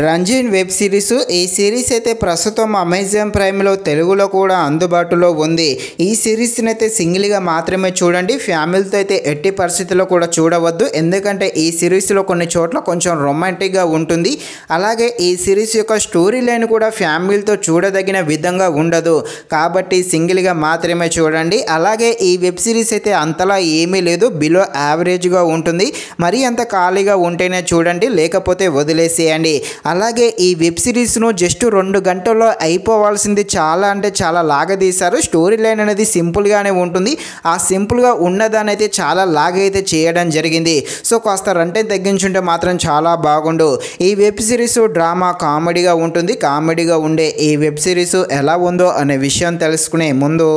రంజీన్ web series ఈ series అయితే ప్రస్తుతం అమెజాన్ ప్రైమ్లో తెలుగులో కూడా అందుబాటులో ఉంది. ఈ సిరీస్ని అయితే సింగిల్గా మాత్రమే చూడండి, ఫ్యామిలీతో అయితే ఎట్టి పరిస్థితుల్లో కూడా చూడవద్దు. ఎందుకంటే ఈ సిరీస్లో కొన్ని చోట్ల కొంచెం రొమాంటిక్గా ఉంటుంది. అలాగే ఈ సిరీస్ యొక్క స్టోరీ లైన్ కూడా ఫ్యామిలీతో చూడదగిన విధంగా ఉండదు. కాబట్టి సింగిల్గా మాత్రమే చూడండి. అలాగే ఈ వెబ్ సిరీస్ అయితే అంతలా ఏమీ లేదు, బిలో యావరేజ్గా ఉంటుంది. మరీ అంత ఖాళీగా ఉంటేనే చూడండి, లేకపోతే వదిలేసేయండి. అలాగే ఈ వెబ్ సిరీస్ను జస్ట్ 2 గంటల్లో అయిపోవాల్సింది చాలా అంటే చాలా లాగదీశారు. స్టోరీ లైన్ అనేది సింపుల్గానే ఉంటుంది. ఆ సింపుల్గా ఉన్నదాన్ని అయితే చాలా లాగ్ అయితే చేయడం జరిగింది. సో కాస్త రన్టైం తగ్గించుంటే మాత్రం చాలా బాగుండు. ఈ వెబ్ సిరీస్ డ్రామా కామెడీగా ఉంటుంది. కామెడీగా ఉండే ఈ వెబ్ సిరీస్ ఎలా ఉందో అనే విషయం తెలుసుకునే ముందు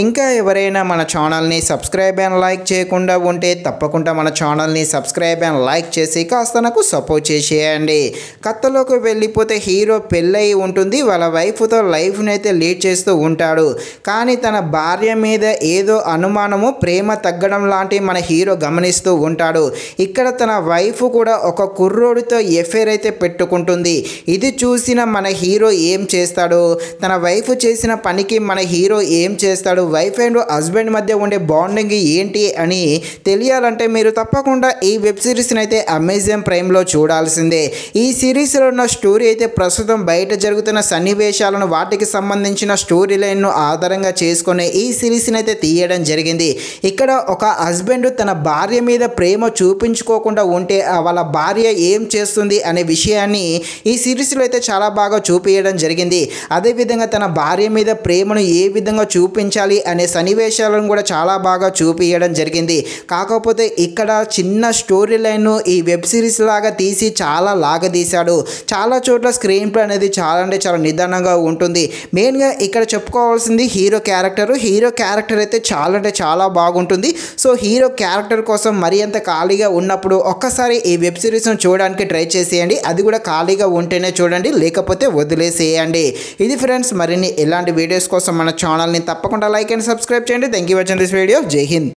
ఇంకా ఎవరైనా మన ఛానల్ని సబ్స్క్రైబ్ అండ్ లైక్ చేయకుండా ఉంటే తప్పకుండా మన ఛానల్ని సబ్స్క్రైబ్ అండ్ లైక్ చేసి కాస్త నాకు సపోర్ట్ చేసేయండి. కథలోకి వెళ్ళిపోతే హీరో పెళ్ళయి ఉంటుంది. వాళ్ళ వైఫ్తో లైఫ్ని అయితే లీడ్ చేస్తూ ఉంటాడు. కానీ తన భార్య మీద ఏదో అనుమానము, ప్రేమ తగ్గడం లాంటివి మన హీరో గమనిస్తూ ఉంటాడు. ఇక్కడ తన వైఫ్ కూడా ఒక కుర్రోడితో ఎఫైర్ అయితే పెట్టుకుంటుంది. ఇది చూసిన మన హీరో ఏం చేస్తాడు, తన వైఫ్ చేసిన పనికి మన హీరో ఏం చేస్తాడు, వైఫ్ అండ్ హస్బెండ్ మధ్య ఉండే బాండింగ్ ఏంటి అని తెలియాలంటే మీరు తప్పకుండా ఈ వెబ్ సిరీస్ని అయితే అమెజాన్ ప్రైమ్లో చూడాల్సిందే. ఈ సిరీస్లో ఉన్న స్టోరీ అయితే ప్రస్తుతం బయట జరుగుతున్న సన్నివేశాలను, వాటికి సంబంధించిన స్టోరీ లైన్ను ఆధారంగా చేసుకుని ఈ సిరీస్ని అయితే తీయడం జరిగింది. ఇక్కడ ఒక హస్బెండ్ తన భార్య మీద ప్రేమ చూపించుకోకుండా ఉంటే వాళ్ళ భార్య ఏం చేస్తుంది అనే విషయాన్ని ఈ సిరీస్లో అయితే చాలా బాగా చూపించడం జరిగింది. అదేవిధంగా తన భార్య మీద ప్రేమను ఏ విధంగా చూపించాలి అనే సన్నివేశాలను కూడా చాలా బాగా చూపించడం జరిగింది. కాకపోతే ఇక్కడ చిన్న స్టోరీ లైన్ను ఈ వెబ్ సిరీస్ లాగా తీసి చాలా లాగదీశాడు. చాలా చోట్ల స్క్రీన్ ప్లే అనేది చాలా అంటే చాలా నిదానంగా ఉంటుంది. మెయిన్గా ఇక్కడ చెప్పుకోవాల్సింది హీరో క్యారెక్టర్. హీరో క్యారెక్టర్ అయితే చాలా అంటే చాలా బాగుంటుంది. సో హీరో క్యారెక్టర్ కోసం మరీ అంత ఖాళీగా ఉన్నప్పుడు ఒక్కసారి ఈ వెబ్ సిరీస్ను చూడడానికి ట్రై చేసేయండి. అది కూడా ఖాళీగా ఉంటేనే చూడండి, లేకపోతే వదిలేసేయండి. ఇది ఫ్రెండ్స్, మరిన్ని ఇలాంటి వీడియోస్ కోసం మన ఛానల్ని తప్పకుండా లైక్ అండ్ సబ్స్క్రైబ్ చేయండి. Thank you for watching this video. జై హింద్.